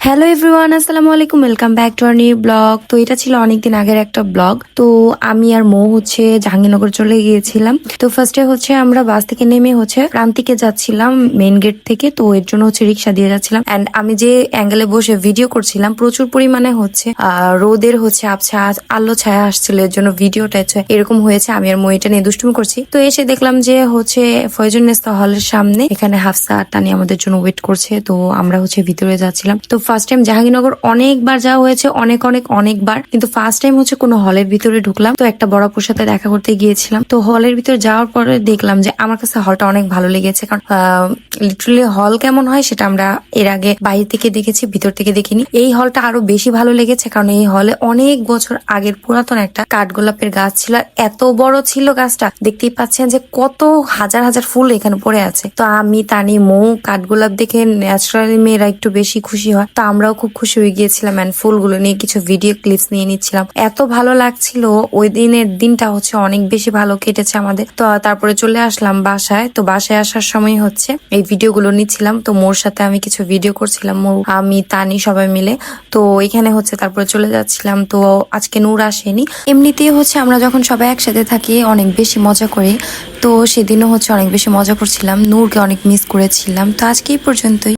Hello everyone, আসসালামু আলাইকুম। Welcome back to our new blog. তো এটা ছিল অনেকদিন আগের একটা ব্লগ। তো আমি আর মৌ জাহাঙ্গীরনগর চলে গিয়েছিলাম। তো ফার্স্টে আমরা বাস থেকে নেমে প্রান্তিকে যাচ্ছিলাম মেইন গেট থেকে। তো এর জন্য রিক্সা দিয়ে যাচ্ছিলাম। এন্ড আমি যে অ্যাঙ্গেলে বসে ভিডিও করছিলাম প্রচুর পরিমাণে রোদের আবছা আলো ছায়া আসছিল, এর জন্য ভিডিওটা এরকম হয়েছে। আমি আর মৌ এটা নিয়ে দুষ্টুমি করছি। তো এসে দেখলাম যে ফয়জুন্নেসা হলের সামনে এখানে হাফসা আর তানি আমাদের জন্য ওয়েট করছে। তো আমরা ভিতরে যাচ্ছিলাম। তো ফার্স্ট টাইম জাহাঙ্গীরনগর অনেকবার যাওয়া হয়েছে, অনেকবার, কিন্তু ফার্স্ট টাইম কোনো হলের ভিতরে ঢুকলাম। তো একটা বড় আপুর সাথে দেখা করতে গিয়েছিলাম। তো হলের ভিতরে যাওয়ার পরে দেখলাম যে আমার কাছে হলটা অনেক ভালো লেগেছে, কারণ লিটারালি হল কেমন হয় সেটা আমরা এর আগে বাইরে থেকে দেখেছি, ভিতর থেকে দেখিনি। এই হলটা আরো বেশি ভালো লেগেছে, কারণ এই হলে অনেক বছর আগের পুরাতন একটা কাঠগোলাপের গাছ ছিল। এত বড় ছিল গাছটা, দেখতেই পাচ্ছেন যে কত হাজার হাজার ফুল এখানে পড়ে আছে। তো আমি, তানি, মৌ কাঠগোলাপ দেখে ন্যাচারালি মেয়েরা একটু বেশি খুশি হয়। তো আমরাও খুব খুশি হয়ে গিয়েছিলাম এন্ড ফুলগুলো নিয়ে কিছু ভিডিও ক্লিপস নিয়ে নিচ্ছিলাম। এত ভালো লাগছিল, ওই দিনের দিনটা অনেক বেশি ভালো কেটেছে আমাদের। তো তারপরে চলে আসলাম বাসায়। তো বাসায় আসার সময় এই ভিডিও গুলো নিচ্ছিলাম। তো মোর সাথে আমি কিছু ভিডিও করছিলাম, আমি, তানি সবাই মিলে। তো এখানে তারপরে চলে যাচ্ছিলাম। তো আজকে নূর আসেনি। এমনিতেই আমরা যখন সবাই একসাথে থাকি অনেক বেশি মজা করি। তো সেদিনও অনেক বেশি মজা করছিলাম, নূরকে অনেক মিস করেছিলাম। তো আজকে এই পর্যন্তই।